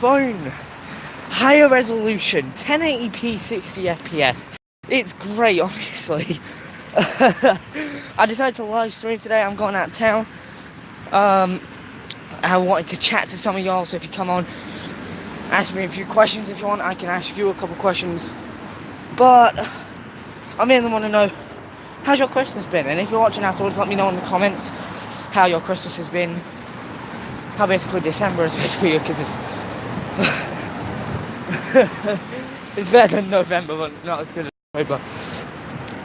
phone. Higher resolution, 1080p, 60 FPS. It's great, obviously. I decided to live stream today. I'm going out of town. I wanted to chat to some of y'all, so if you come on, ask me a few questions if you want. I can ask you a couple questions. But I mainly want to know, how's your Christmas been? And if you're watching afterwards, let me know in the comments how your Christmas has been. How basically December has been for you, because it's it's better than November, but not as good as October.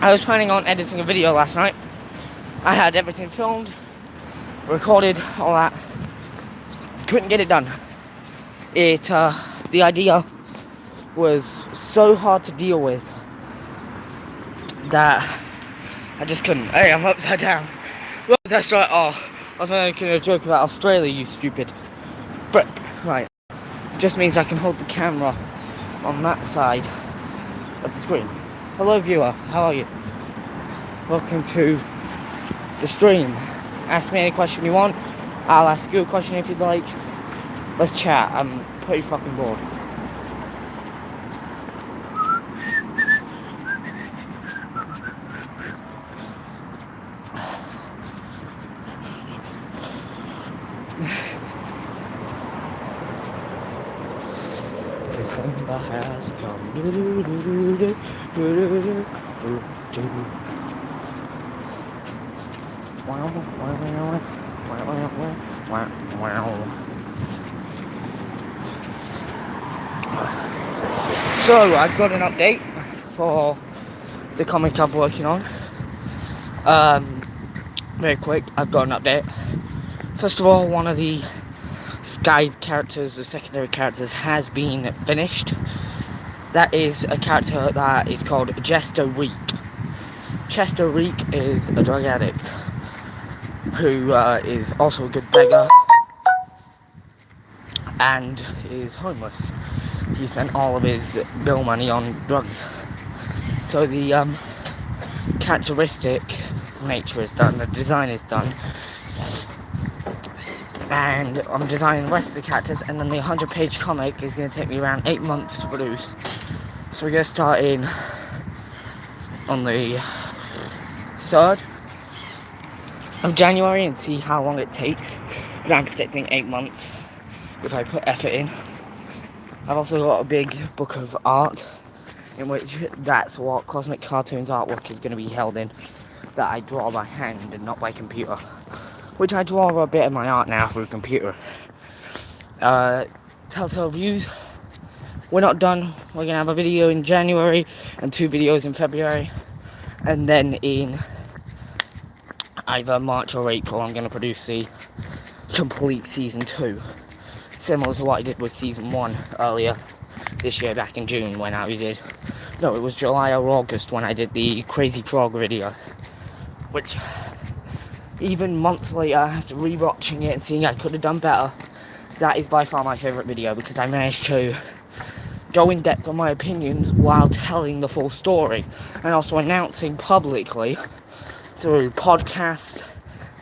I was planning on editing a video last night. I had everything filmed, recorded, all that. Couldn't get it done. The idea was so hard to deal with that I just couldn't. Hey, I'm upside down. Well, that's right. Oh, I was making a joke about Australia, you stupid frick. Right. Just means I can hold the camera on that side of the screen. Hello viewer, how are you? Welcome to the stream. Ask me any question you want. I'll ask you a question if you'd like. Let's chat. I'm pretty fucking bored. December has come. So I've got an update for the comic I'm working on. Very quick, I've got an update. First of all, one of the guide characters, the secondary characters, has been finished. That is a character that is called Chester Reek. Chester Reek is a drug addict who is also a good beggar and is homeless. He spent all of his bill money on drugs. So the characteristic nature is done, the design is done, and I'm designing the rest of the characters, and then the 100-page comic is going to take me around 8 months to produce. So we're going to start in on the 3rd of January and see how long it takes. But I'm predicting 8 months if I put effort in. I've also got a big book of art in which that's what Cosmic Cartoons artwork is going to be held in, that I draw by hand and not by computer. Which I draw a bit of my art now through computer. Telltale Views, we're not done. We're going to have a video in January and 2 videos in February. And then in either March or April, I'm going to produce the complete season 2. Similar to what I did with season 1 earlier this year, back in June, when I did... No, it was July or August when I did the Crazy Frog video. Which... even months later, after rewatching it and seeing I could have done better, that is by far my favourite video, because I managed to go in depth on my opinions while telling the full story, and also announcing publicly through podcast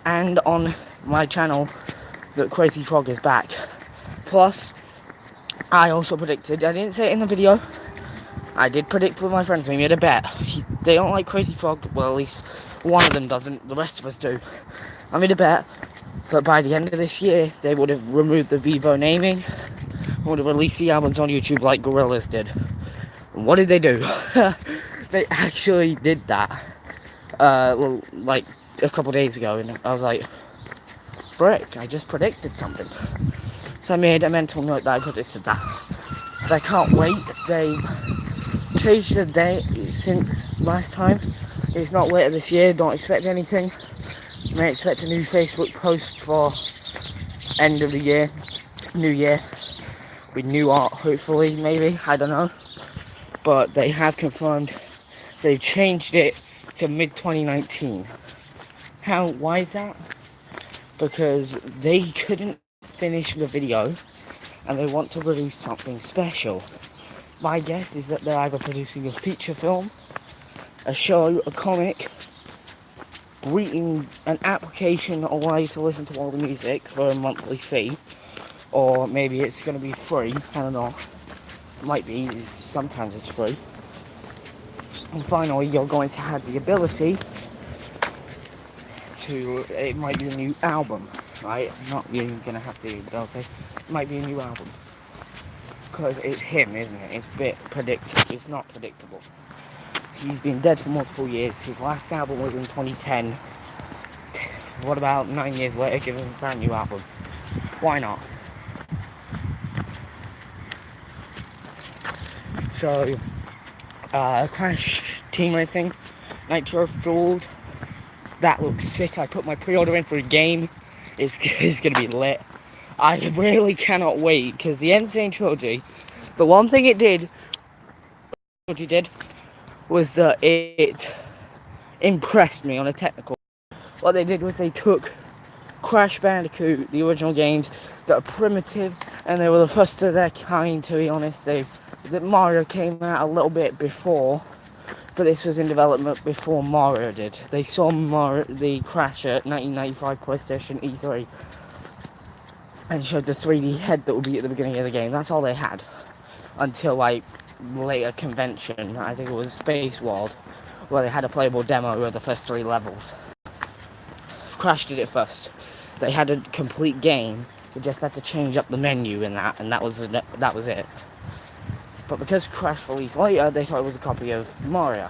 and on my channel that Crazy Frog is back. Plus, I also predicted, I didn't say it in the video, I did predict with my friends, we made a bet. They don't like Crazy Frog, well, at least one of them doesn't, the rest of us do. I made a bet that by the end of this year, they would have removed the Vevo naming, would have released the albums on YouTube like Gorillaz did. And what did they do? They actually did that, well, like a couple days ago, and I was like, frick, I just predicted something. So I made a mental note that I predicted that. But I can't wait. They changed the date since last time. It's not later this year, don't expect anything. You may expect a new Facebook post for end of the year, new year, with new art, hopefully, maybe, I don't know. But they have confirmed they've changed it to mid-2019. Why is that? Because they couldn't finish the video and they want to release something special. My guess is that they're either producing a feature film, a show, a comic, reading an application allow you to listen to all the music for a monthly fee, or maybe it's going to be free. I don't know. It might be. Sometimes it's free. And finally, you're going to have the ability to. It might be a new album, right? Not you're going to have the ability. It might be a new album because it's him, isn't it? It's a bit predictable. It's not predictable. He's been dead for multiple years. His last album was in 2010. What about 9 years later? Give him a brand new album. Why not? So, Crash Team Racing, Nitro Fueled. That looks sick. I put my pre-order in for a game. It's going to be lit. I really cannot wait because the N. Sane Trilogy, the one thing it did was that it impressed me on a technical. What they did was they took Crash Bandicoot, the original games that are primitive, and they were the first of their kind, to be honest. Mario came out a little bit before, but this was in development before Mario did. They saw the Crash at 1995 PlayStation E3 and showed the 3D head that would be at the beginning of the game. That's all they had until like later convention. I think it was Space World, where they had a playable demo of the first 3 levels. Crash did it first. They had a complete game. They just had to change up the menu in that, and that was it. But because Crash released later, they thought it was a copy of Mario.